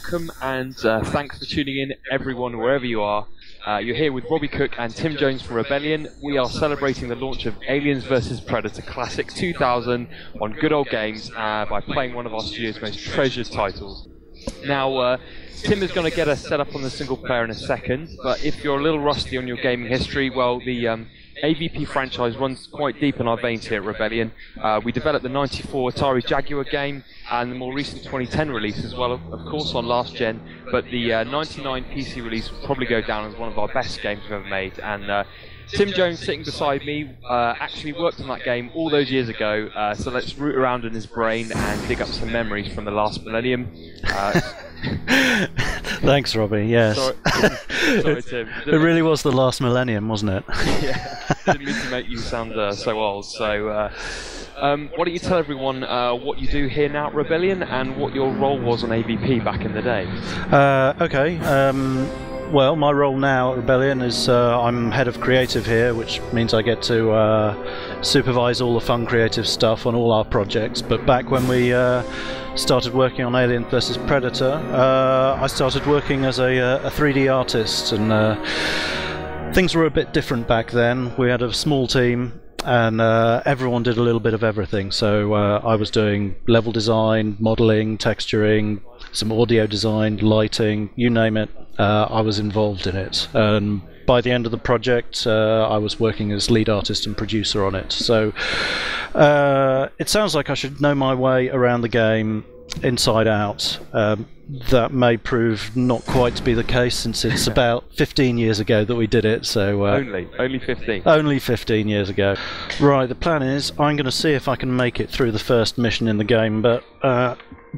welcome and thanks for tuning in, everyone, wherever you are. You're here with Robbie Cook and Tim Jones from Rebellion. We are celebrating the launch of Aliens vs Predator Classic 2000 on Good Old Games by playing one of our studio's most treasured titles. Now, Tim is going to get us set up on the single player in a second, but if you're a little rusty on your gaming history, well, the AVP franchise runs quite deep in our veins here at Rebellion. We developed the 94 Atari Jaguar game and the more recent 2010 release as well, of course, on last gen, but the 99 PC release will probably go down as one of our best games we've ever made. And Tim Jones, sitting beside me, actually worked on that game all those years ago, so let's root around in his brain and dig up some memories from the last millennium. Thanks, Robbie. Yes. Sorry, Tim. It really was the last millennium, wasn't it? Yeah. Didn't mean to make you sound so old. So, why don't you tell everyone what you do here now at Rebellion and what your role was on AVP back in the day? Okay. Well, my role now at Rebellion is I'm head of creative here, which means I get to supervise all the fun creative stuff on all our projects. But back when we started working on Alien vs Predator, I started working as a 3D artist, and things were a bit different back then. We had a small team, and everyone did a little bit of everything. So I was doing level design, modelling, texturing, some audio design, lighting, you name it. I was involved in it, and by the end of the project I was working as lead artist and producer on it. So it sounds like I should know my way around the game inside out. That may prove not quite to be the case, since it's about 15 years ago that we did it. So only 15. Only 15 years ago. Right, the plan is I'm going to see if I can make it through the first mission in the game, but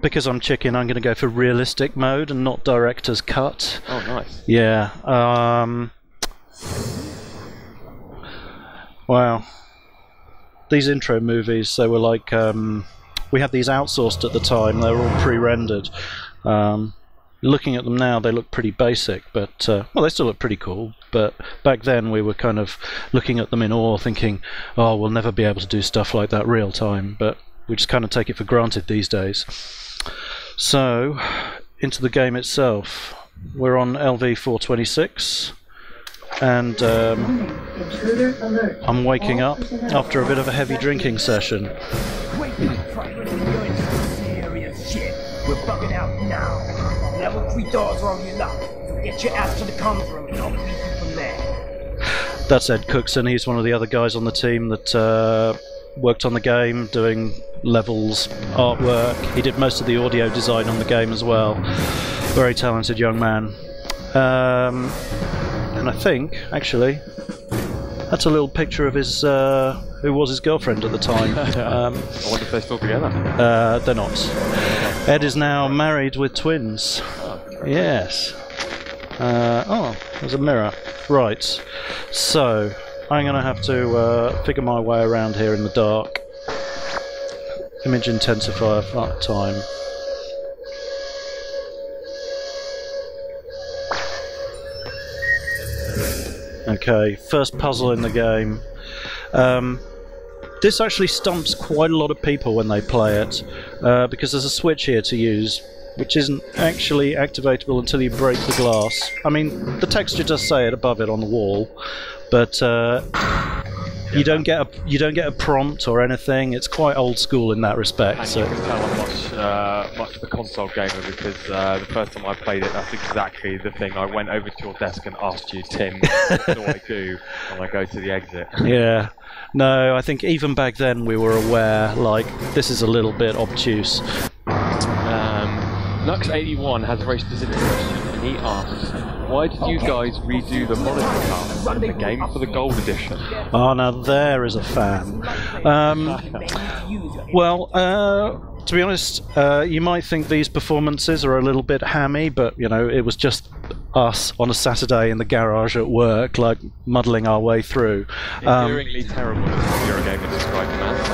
because I'm chicken, I'm going to go for realistic mode and not director's cut. Oh, nice. Yeah. Wow. These intro movies, they were like, we had these outsourced at the time. They were all pre-rendered. Looking at them now, they look pretty basic, but well, they still look pretty cool. But back then, we were kind of looking at them in awe, thinking, "Oh, we'll never be able to do stuff like that real time." But we just kind of take it for granted these days. So, into the game itself, we're on LV-426, and I'm waking up after a bit of a heavy drinking session. We're bugging out now. Level 3 doors are on your lock. Get your ass to the comms room and I'll beat you from there. That's Ed Cookson. He's one of the other guys on the team that worked on the game, doing levels, artwork. He did most of the audio design on the game as well. Very talented young man. And I think, actually, that's a little picture of his, who was his girlfriend at the time. I wonder if they're still together. They're not. Ed is now married with twins. Yes. Oh, there's a mirror. Right. So, I'm going to have to figure my way around here in the dark. Image intensifier time. Okay, first puzzle in the game. This actually stumps quite a lot of people when they play it, because there's a switch here to use, which isn't actually activatable until you break the glass. I mean, the texture does say it above it on the wall, but you don't get a prompt or anything. It's quite old school in that respect. And so you can tell I'm much of a console gamer, because the first time I played it, that's exactly the thing. I went over to your desk and asked you, Tim, what do I do when I go to the exit? Yeah. No, I think even back then we were aware, like, this is a little bit obtuse. Nux81 has a very specific question, and he asks, why did you guys redo the monitor card in the game for the gold edition? Oh, now there is a fan. Well, to be honest, you might think these performances are a little bit hammy, but, you know, it was just us on a Saturday in the garage at work, like, muddling our way through. Endearingly terrible as a Eurogamer described him as.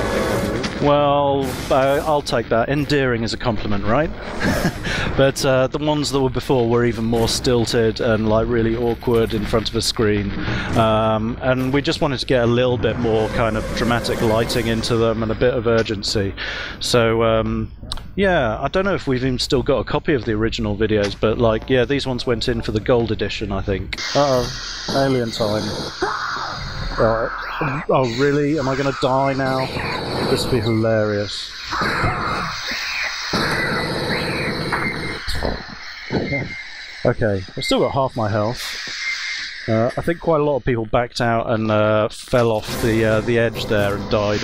Well, I'll take that. Endearing is a compliment, right? But the ones that were before were even more stilted and like really awkward in front of a screen. And we just wanted to get a little bit more kind of dramatic lighting into them and a bit of urgency. So Yeah, I don't know if we've even still got a copy of the original videos, but like, yeah, these ones went in for the gold edition, I think. Uh-oh, alien time. Oh, really? Am I going to die now? This would be hilarious. Okay, I've still got half my health. I think quite a lot of people backed out and fell off the edge there and died.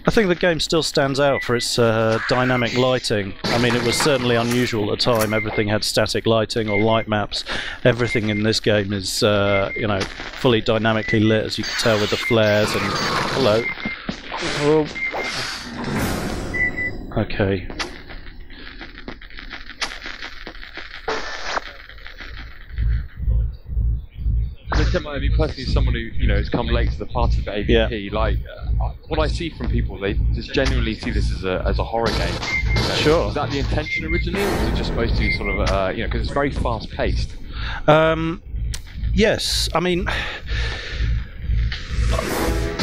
I think the game still stands out for its dynamic lighting. I mean, it was certainly unusual at the time. Everything had static lighting or light maps. Everything in this game is, you know, fully dynamically lit, as you can tell with the flares and... Hello. Oh. Okay. I mean, personally, someone who, you know, has come late to the party for AVP, yeah. like, what I see from people, they just genuinely see this as a horror game. You know, sure. Was that the intention originally, or was it just supposed to be sort of, you know, because it's very fast-paced? Yes, I mean...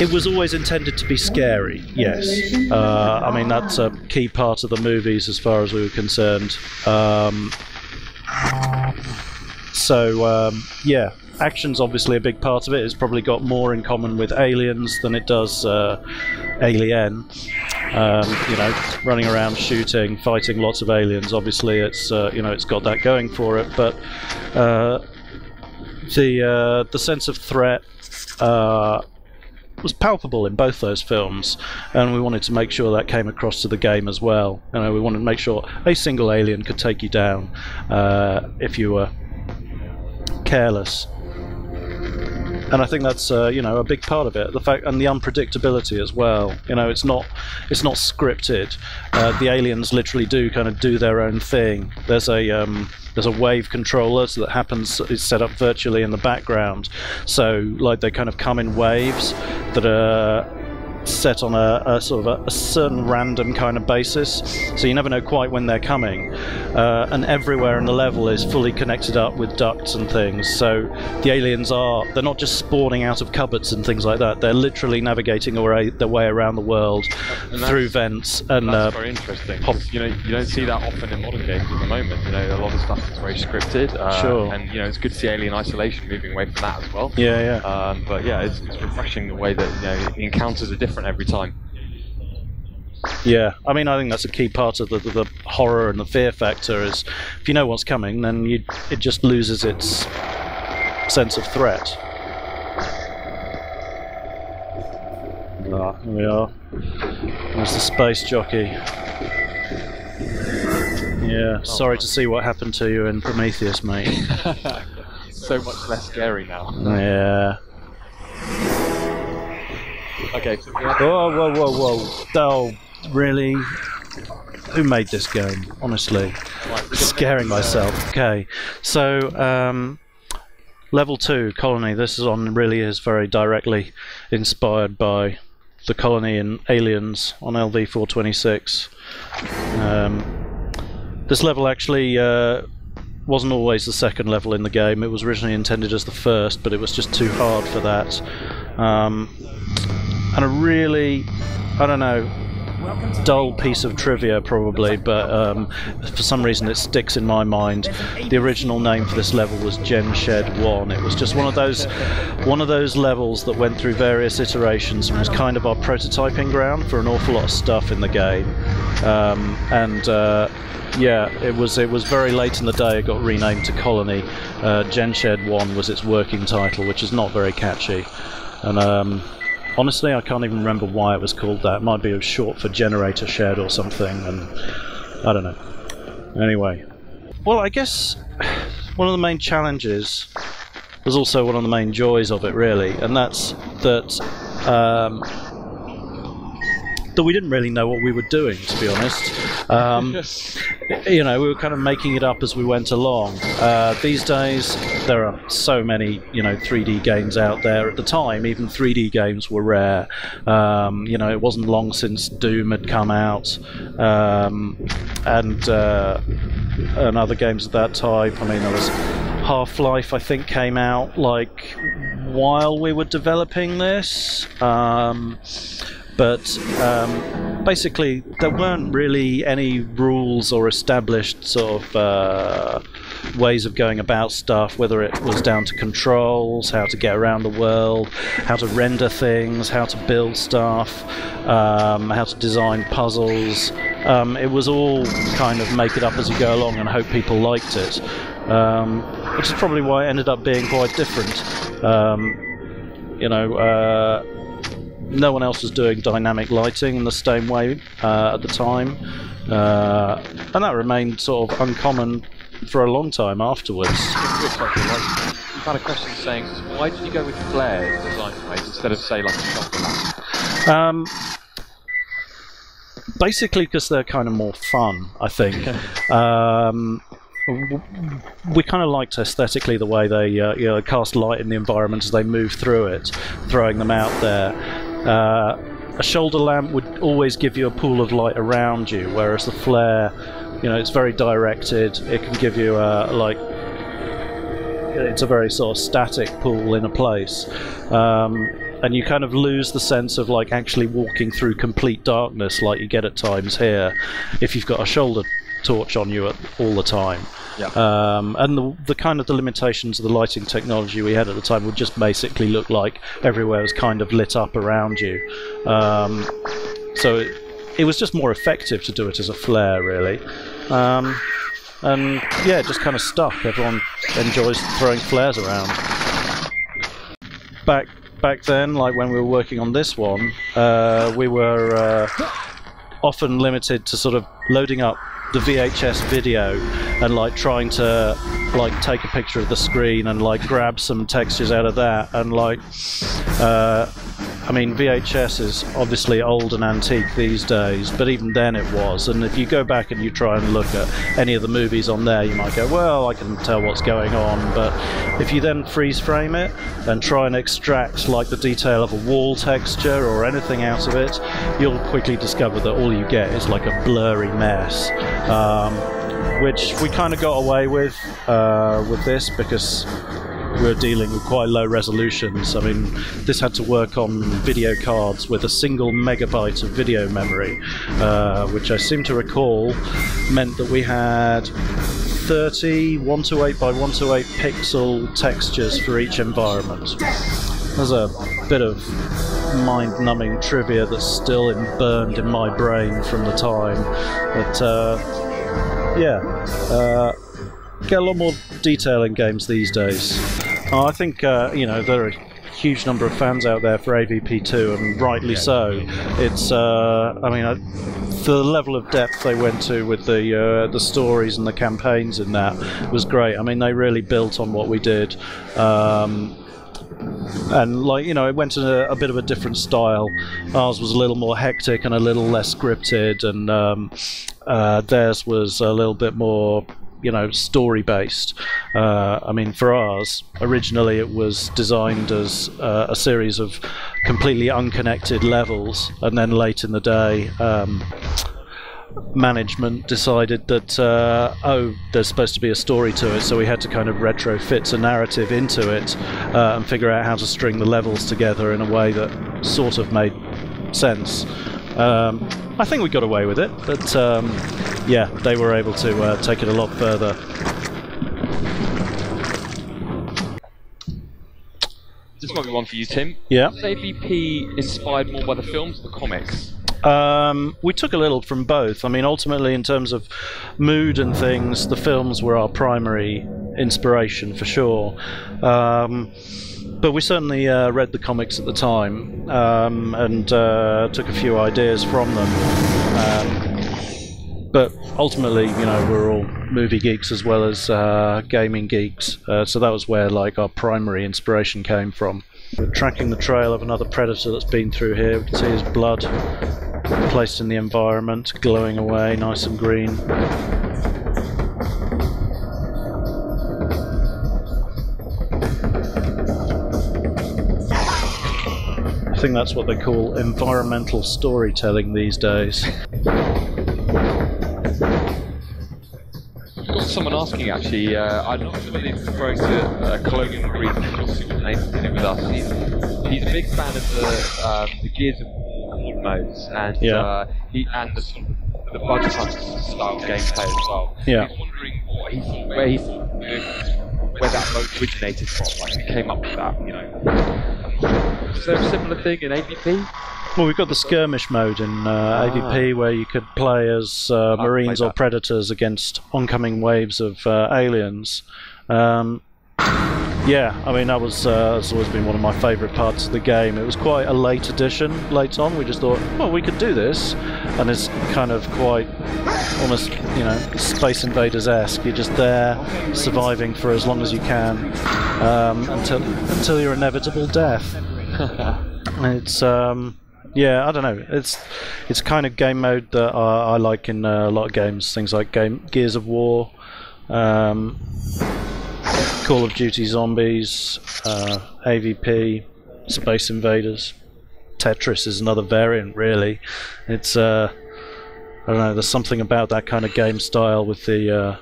It was always intended to be scary, yes. I mean, that's a key part of the movies as far as we were concerned. Yeah, action's obviously a big part of it. It's probably got more in common with Aliens than it does Alien. You know, running around shooting, fighting lots of aliens. Obviously, it's you know, it's got that going for it. But the sense of threat was palpable in both those films, and we wanted to make sure that came across to the game as well. You know, we wanted to make sure a single alien could take you down if you were careless. And I think that's you know, a big part of it. The fact and the unpredictability as well. You know, it's not scripted. The aliens literally do kind of do their own thing. There's a wave controller that happens. It's set up virtually in the background. So like they kind of come in waves that are set on a sort of a certain random kind of basis, so you never know quite when they're coming, and everywhere in the level is fully connected up with ducts and things, so the aliens they're not just spawning out of cupboards and things like that, they're literally navigating their way around the world through vents. And that's very interesting, you know, you don't see that often in modern games at the moment. You know, a lot of stuff is very scripted, sure. And you know, it's good to see Alien Isolation moving away from that as well. Yeah. But yeah, it's refreshing the way that, you know, the encounters are different every time. Yeah, I mean, I think that's a key part of the horror and the fear factor. Is if you know what's coming, then it just loses its sense of threat. Here we are. There's the space jockey. Yeah, sorry to see what happened to you in Prometheus, mate. So much less scary now. Yeah. Okay. Whoa. Oh, really? Who made this game? Honestly. Scaring myself. Okay. So, level 2, Colony. This really is very directly inspired by the colony in Aliens on LV-426. This level actually wasn't always the second level in the game. It was originally intended as the first, but it was just too hard for that. And a really, I don't know, dull piece of trivia probably, but for some reason it sticks in my mind. The original name for this level was Gen Shed 1. It was just one of those levels that went through various iterations and was kind of our prototyping ground for an awful lot of stuff in the game. Yeah, it was very late in the day it got renamed to Colony. Gen Shed 1 was its working title, which is not very catchy. And honestly, I can't even remember why it was called that. It might be short for Generator Shed or something, and I don't know. Anyway. Well, I guess one of the main challenges was also one of the main joys of it, really, and that's that we didn't really know what we were doing, to be honest. You know, we were kind of making it up as we went along. These days, there are so many, you know, 3D games out there. At the time, even 3D games were rare. You know, it wasn't long since Doom had come out, and other games of that type. I mean, there was Half-Life, I think, came out like while we were developing this. But basically, there weren't really any rules or established sort of ways of going about stuff, whether it was down to controls, how to get around the world, how to render things, how to build stuff, how to design puzzles. It was all kind of make it up as you go along and hope people liked it, which is probably why it ended up being quite different. No one else was doing dynamic lighting in the same way at the time, and that remained sort of uncommon for a long time afterwards. We've had a question saying, why did you go with flares design-wise instead of, say, like a shoulder? Basically because they're kind of more fun, I think. We kind of liked aesthetically the way they cast light in the environment as they move through it, throwing them out there. A shoulder lamp would always give you a pool of light around you, whereas the flare, it's very directed. It can give you it's a very sort of static pool in a place, and you kind of lose the sense of like actually walking through complete darkness like you get at times here if you've got a shoulder torch on you all the time. Yeah. And the kind of the limitations of the lighting technology we had at the time would just basically look like everywhere was kind of lit up around you. So it was just more effective to do it as a flare, really. And yeah, it just kind of stuck. Everyone enjoys throwing flares around. Back then, like when we were working on this one, we were often limited to sort of loading up the VHS video and like trying to like take a picture of the screen and like grab some textures out of that, and like I mean, VHS is obviously old and antique these days, but even then it was. And if you go back and you try and look at any of the movies on there, you might go, well, I can tell what's going on. But if you then freeze frame it and try and extract like the detail of a wall texture or anything out of it, you'll quickly discover that all you get is like a blurry mess. Which we kind of got away with this because we're dealing with quite low resolutions. I mean, this had to work on video cards with a single megabyte of video memory, which I seem to recall meant that we had 30 128 by 128 pixel textures for each environment. There's a bit of mind-numbing trivia that's still burned in my brain from the time, but get a lot more detail in games these days. I think there are a huge number of fans out there for AVP2, and rightly so. It's the level of depth they went to with the stories and the campaigns in that was great. I mean, they really built on what we did. And like it went in a bit of a different style. Ours was a little more hectic and a little less scripted, and theirs was a little bit more story based. I mean, for ours, originally it was designed as a series of completely unconnected levels, and then late in the day management decided that there's supposed to be a story to it, so we had to kind of retrofit a narrative into it and figure out how to string the levels together in a way that sort of made sense. I think we got away with it, but yeah, they were able to take it a lot further. This might be one for you, Tim. Yeah. Was AVP inspired more by the films or the comics? We took a little from both. I mean, ultimately, in terms of mood and things, the films were our primary inspiration for sure. But we certainly read the comics at the time and took a few ideas from them. But ultimately, we're all movie geeks as well as gaming geeks, so that was where like our primary inspiration came from. We're tracking the trail of another predator that's been through here. We can see his blood placed in the environment, glowing away, nice and green. I think that's what they call environmental storytelling these days. I've got someone asking actually, I'm not sure if he's referring to Colonial Marine, I'm not sure what name to do with us. He's a big fan of the Gears of War the modes, and Yeah. he and the sort of the budget hunter style gameplay as well. Yeah. He's wondering where that mode originated from, like who came up with that, you know. Is there a similar thing in AVP? Well, we've got the skirmish mode in AVP where you could play as Marines or Predators against oncoming waves of aliens. Yeah, I mean, that's always been one of my favourite parts of the game. It was quite a late addition, late on. We just thought, well, we could do this. And it's kind of quite almost, you know, Space Invaders-esque. You're just there, surviving for as long as you can, until your inevitable death. It's, yeah, I don't know. It's kind of game mode that I like in a lot of games. Things like Gears of War, Call of Duty Zombies, AVP, Space Invaders. Tetris is another variant, really. It's I don't know. There's something about that kind of game style with the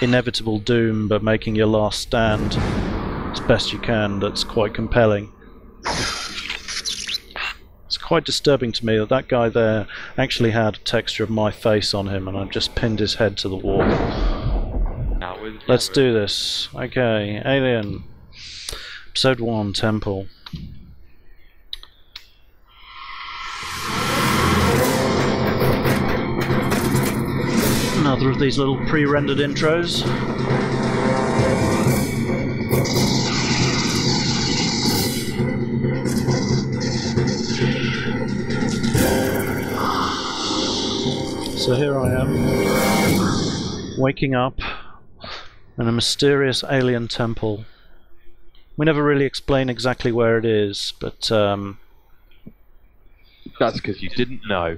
inevitable doom, but making your last stand as best you can. That's quite compelling. It's quite disturbing to me that that guy there actually had a texture of my face on him, and I just pinned his head to the wall. Let's do this. Okay, Alien. Episode 1, Temple. Another of these little pre-rendered intros. So here I am, waking up in a mysterious alien temple. We never really explain exactly where it is, but that's because you didn't know.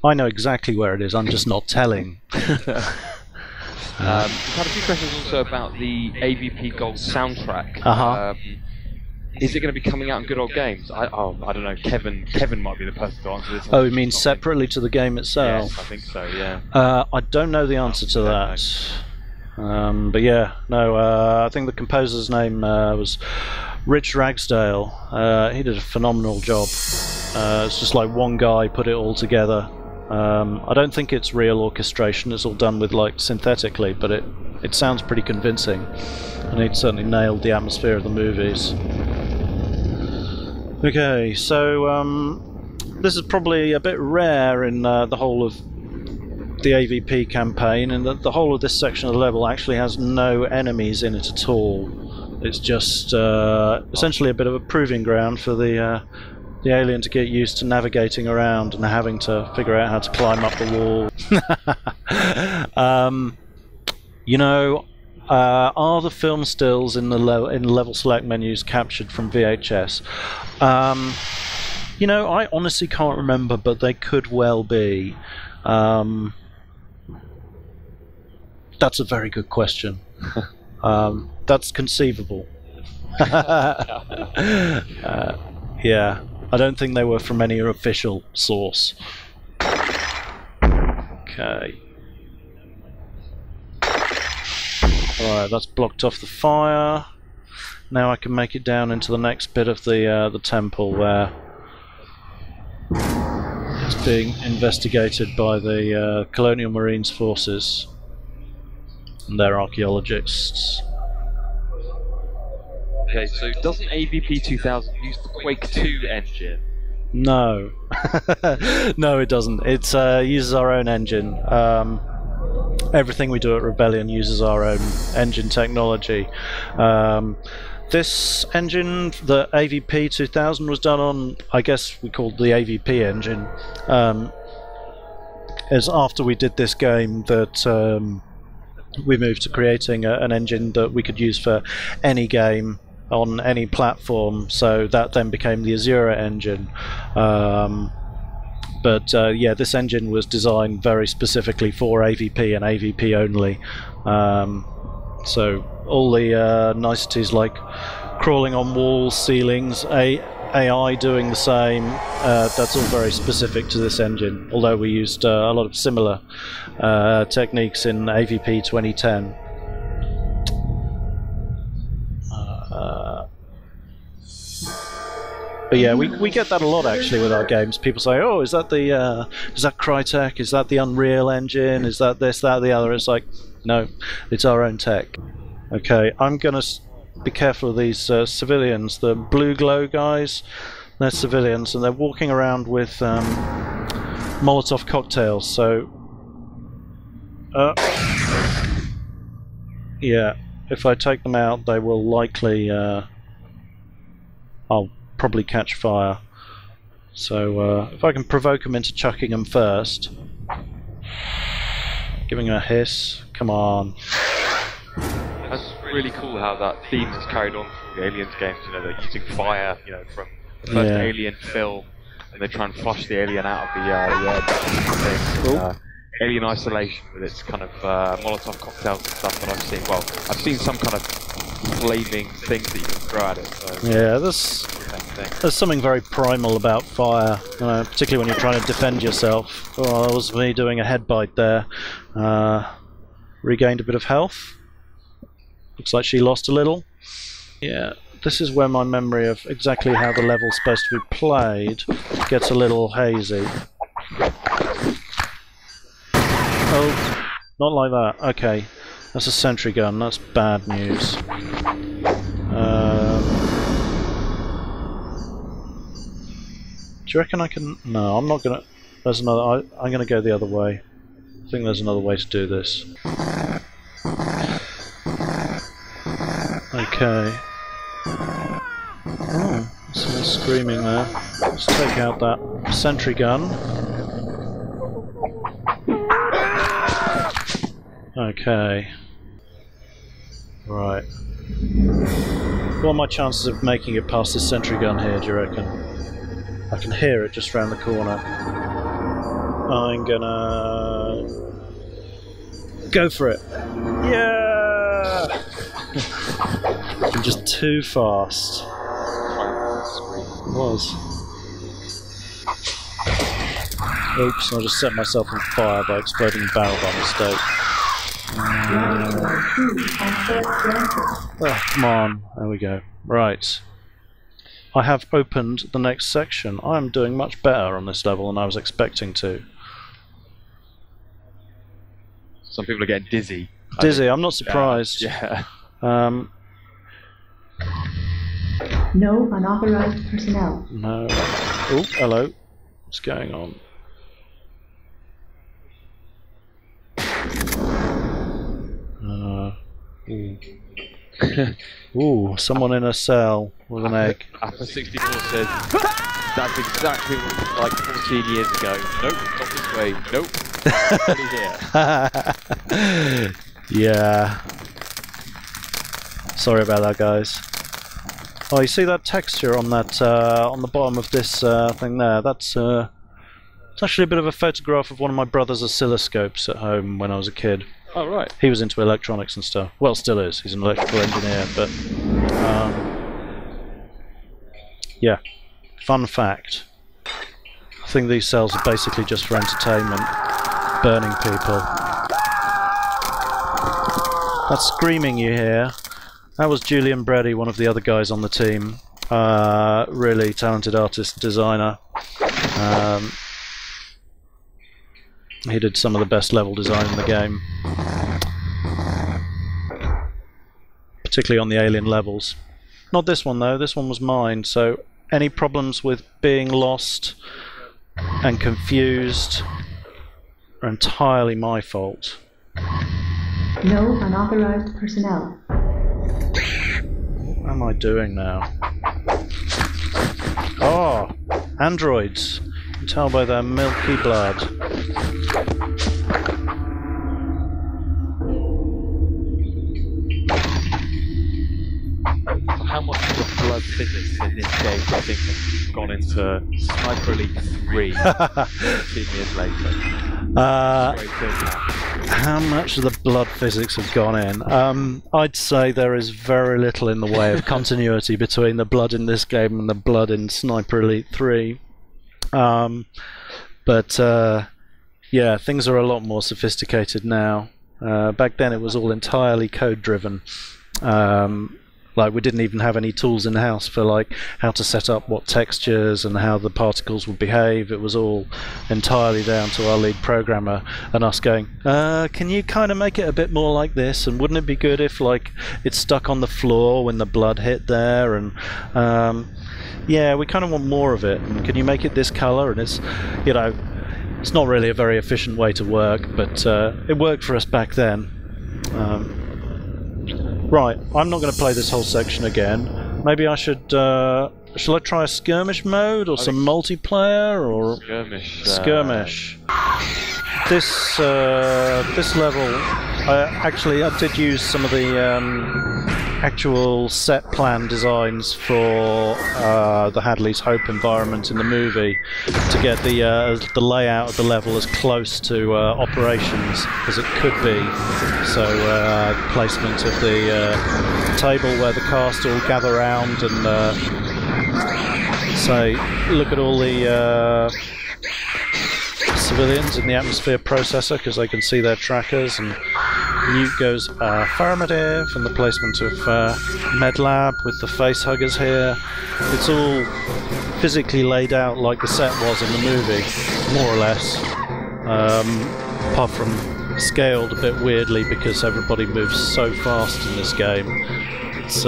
I know exactly where it is, I'm just not telling. We've had a few questions also about the AVP Gold soundtrack. Is it going to be coming out in Good Old Games? I don't know. Kevin might be the person to answer this. Oh, you mean separately to the game itself? Yes, I think so, yeah. I don't know the answer to that. But yeah, no, I think the composer's name was Rich Ragsdale. He did a phenomenal job. It's just like one guy put it all together. I don't think it's real orchestration, it's all done with like synthetically, but it sounds pretty convincing, and it certainly nailed the atmosphere of the movies. Okay, so this is probably a bit rare in the whole of the AVP campaign, and that the whole of this section of the level actually has no enemies in it at all. It's just essentially a bit of a proving ground for the alien to get used to navigating around and having to figure out how to climb up the wall. You know, are the film stills in the level select menus captured from VHS? You know, I honestly can't remember, but they could well be. That's a very good question. That's conceivable. Yeah, I don't think they were from any official source. Okay. Alright, that's blocked off the fire. Now I can make it down into the next bit of the temple where it's being investigated by the Colonial Marines forces and their archaeologists. Okay, so doesn't AVP 2000 use the Quake 2 engine? No. No, it doesn't. It uses our own engine. Everything we do at Rebellion uses our own engine technology. This engine, the AVP 2000, was done on, I guess we called the AVP engine. As after we did this game that we moved to creating an engine that we could use for any game on any platform, so that then became the Azura engine. But yeah, this engine was designed very specifically for AVP and AVP only. So all the niceties like crawling on walls, ceilings, AI doing the same, that's all very specific to this engine, although we used a lot of similar techniques in AVP 2010. But yeah, we get that a lot actually with our games. People say, "Oh, is that Crytek? Is that the Unreal Engine? Is that this, that, the other?" It's like, no, it's our own tech. Okay, I'm gonna be careful of these civilians. The blue glow guys, they're civilians, and they're walking around with Molotov cocktails. So, yeah, if I take them out, they will likely. I'll probably catch fire. So if I can provoke them into chucking them first, giving them a hiss. Come on. That's really cool how that theme has carried on through the Aliens games. You know, they're using fire. You know, from the first Alien film, and they try and flush the alien out of the air. Alien Isolation with its kind of Molotov cocktails and stuff that I've seen. Well, I've seen some kind of flaming things that you can throw at it. So yeah, there's something very primal about fire, particularly when you're trying to defend yourself. Oh, that was me doing a head bite there. Regained a bit of health. Looks like she lost a little. Yeah, this is where my memory of exactly how the level's supposed to be played gets a little hazy. Oh, not like that. Okay, that's a sentry gun. That's bad news. Do you reckon I can? No, I'm not gonna. There's another. I'm gonna go the other way. I think there's another way to do this. Okay. Oh, someone's screaming there. Let's take out that sentry gun. Okay. Right. What are my chances of making it past this sentry gun here, do you reckon? I can hear it just round the corner. I'm gonna go for it. Yeah! I'm just too fast. It was. Oops, I just set myself on fire by exploding a barrel by mistake. Oh, come on. There we go. Right. I have opened the next section. I am doing much better on this level than I was expecting to. Some people are getting dizzy. Dizzy, I'm not surprised. Yeah. No unauthorized personnel. No. Oh, hello. What's going on? Ooh, someone in a cell with an egg. Apple 64 says, that's exactly what it was like 14 years ago. Nope, not this way. Nope. Here. Yeah. Sorry about that, guys. Oh, you see that texture on that on the bottom of this thing there? That's it's actually a bit of a photograph of one of my brother's oscilloscopes at home when I was a kid. Oh, right. He was into electronics and stuff. Well, still is. He's an electrical engineer, but yeah. Fun fact. I think these cells are basically just for entertainment. Burning people. That screaming you hear, that was Julian Brady, one of the other guys on the team. Really talented artist, designer. He did some of the best level design in the game. Particularly on the alien levels. Not this one though, this one was mine, so any problems with being lost and confused are entirely my fault. No unauthorized personnel. What am I doing now? Oh, androids. You can tell by their milky blood. How much of the blood physics in this game I think has gone into Sniper Elite 3 15 years later? How much of the blood physics have gone in? I'd say there is very little in the way of continuity between the blood in this game and the blood in Sniper Elite 3. But yeah, things are a lot more sophisticated now. Back then it was all entirely code driven. Like, we didn't even have any tools in house for like how to set up what textures and how the particles would behave. It was all entirely down to our lead programmer and us going, can you kind of make it a bit more like this, and wouldn't it be good if like it stuck on the floor when the blood hit there, and yeah, we kind of want more of it, and can you make it this color? And it's, you know, it's not really a very efficient way to work, but it worked for us back then. Right, I'm not going to play this whole section again. Maybe I should. Shall I try a skirmish mode or some multiplayer or skirmish? Skirmish. This level, actually, I did use some of the actual set plan designs for the Hadley's Hope environment in the movie to get the layout of the level as close to operations as it could be. So placement of the table where the cast all gather around and say, look at all the civilians in the atmosphere processor because they can see their trackers, and Newt goes affirmative, and the placement of MedLab with the face huggers here. It's all physically laid out like the set was in the movie, more or less, apart from scaled a bit weirdly because everybody moves so fast in this game. It's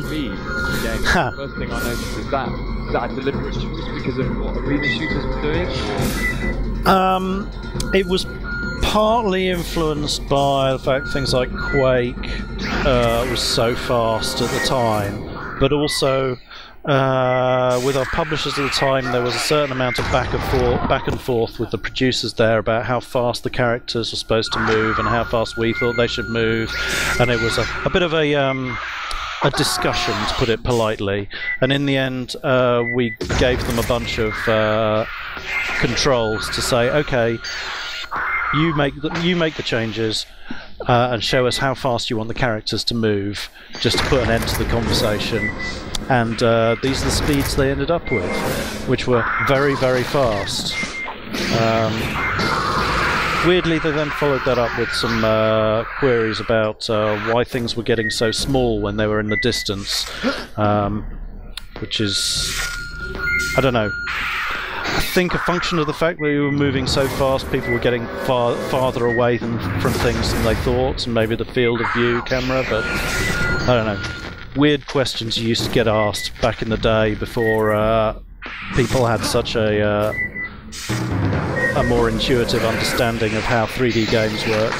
speed. Yeah, the first thing I noticed is that a deliberate choice because of what arena shooters were doing? It was partly influenced by the fact things like Quake was so fast at the time, but also with our publishers at the time there was a certain amount of back and forth with the producers there about how fast the characters were supposed to move and how fast we thought they should move, and it was a bit of a discussion, to put it politely, and in the end we gave them a bunch of controls to say, okay, you make the changes and show us how fast you want the characters to move, just to put an end to the conversation. And these are the speeds they ended up with, which were very, very fast. Weirdly, they then followed that up with some queries about why things were getting so small when they were in the distance, which is, I don't know, I think a function of the fact that we were moving so fast, people were getting farther away from things than they thought, and maybe the field of view camera, but I don't know. Weird questions you used to get asked back in the day before people had such a more intuitive understanding of how 3D games work.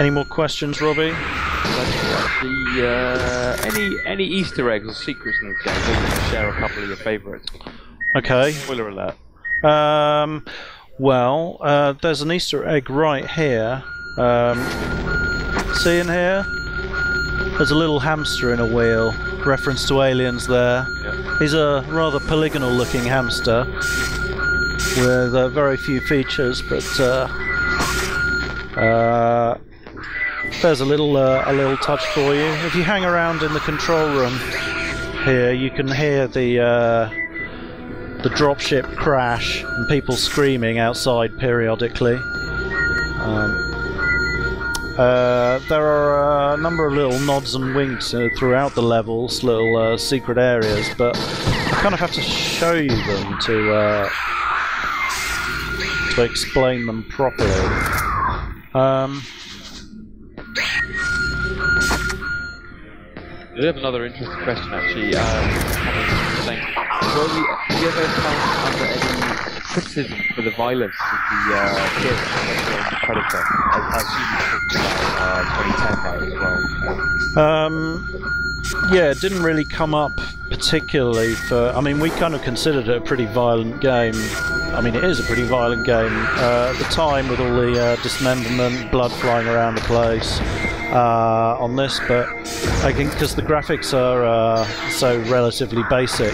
Any more questions, Robbie? Any Easter eggs or secrets in this game? Maybe you can share a couple of your favourites. Okay. Spoiler alert. Well, there's an Easter egg right here. See in here? There's a little hamster in a wheel. Reference to Aliens there. Yeah. He's a rather polygonal looking hamster with very few features, but there's a little touch for you. If you hang around in the control room here, you can hear the dropship crash and people screaming outside periodically. There are a number of little nods and winks throughout the levels, little secret areas, but I kind of have to show you them to explain them properly. I have another interesting question actually. Do you ever come under any criticism for the violence of the kids in Predator, as you talked about 2010 as well? Yeah, it didn't really come up particularly for... I mean, we kind of considered it a pretty violent game. I mean, it is a pretty violent game. At the time, with all the dismemberment, blood flying around the place on this, but I think because the graphics are so relatively basic,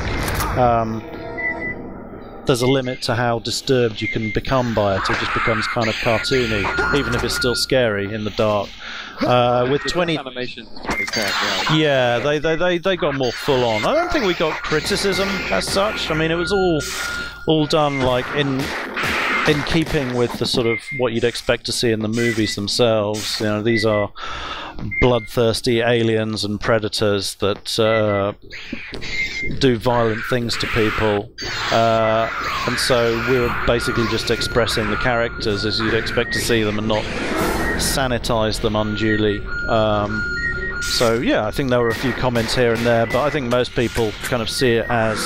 there's a limit to how disturbed you can become by it. It just becomes kind of cartoony, even if it's still scary in the dark. With 20 animation 2010, yeah, they got more full on. I don't think we got criticism as such. I mean, it was all done like in in keeping with the sort of what you'd expect to see in the movies themselves. You know, these are bloodthirsty aliens and predators that do violent things to people, and so we were basically just expressing the characters as you'd expect to see them and not sanitize them unduly. So yeah, I think there were a few comments here and there, but I think most people kind of see it as,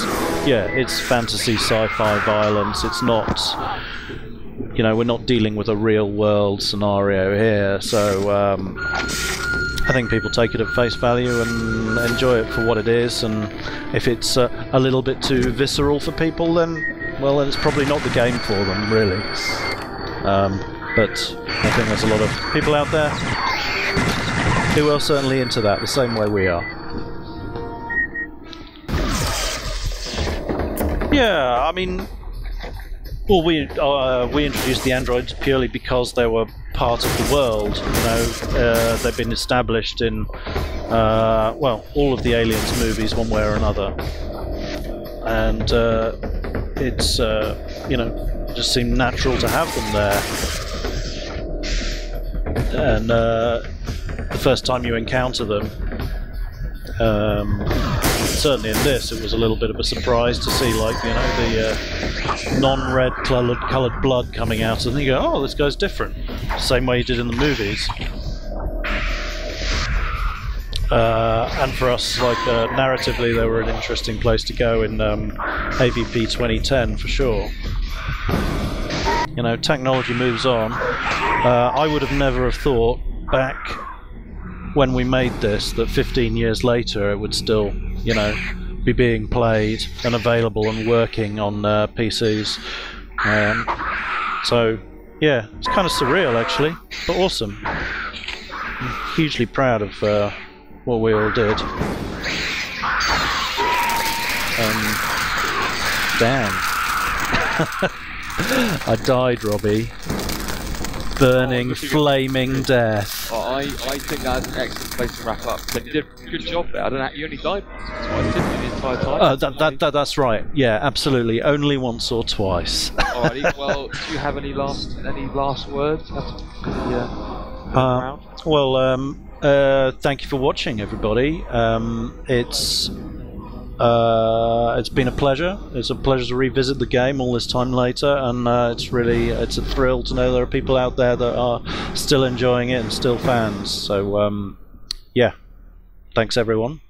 yeah, it's fantasy sci-fi violence. It's not, you know, we're not dealing with a real world scenario here, so I think people take it at face value and enjoy it for what it is, and if it's a little bit too visceral for people, then, well, then it's probably not the game for them, really. But I think there's a lot of people out there who are certainly into that, the same way we are. Yeah, I mean, well, we introduced the androids purely because they were part of the world. You know, they've been established in well, all of the Aliens movies, one way or another, and it's you know, it just seemed natural to have them there. And the first time you encounter them, certainly in this, it was a little bit of a surprise to see, like, you know, the non-red coloured blood coming out, and you go, oh, this guy's different, same way you did in the movies. And for us, like, narratively, they were an interesting place to go in AVP 2010 for sure. You know, technology moves on. I would have never have thought back when we made this that 15 years later it would still, you know, be being played and available and working on PCs. So yeah, it's kind of surreal actually, but awesome. I'm hugely proud of what we all did. Damn. I died, Robbie. Burning, flaming death. Oh, I think that's an excellent place to wrap up. But you did a good job there. I don't know, you only died once or twice, didn't you, the entire time? That's right. Yeah, absolutely. Only once or twice. Alrighty. Well, do you have any last words? Thank you for watching, everybody. It's been a pleasure. It's a pleasure to revisit the game all this time later, and it's a thrill to know there are people out there that are still enjoying it and still fans. So yeah, thanks everyone.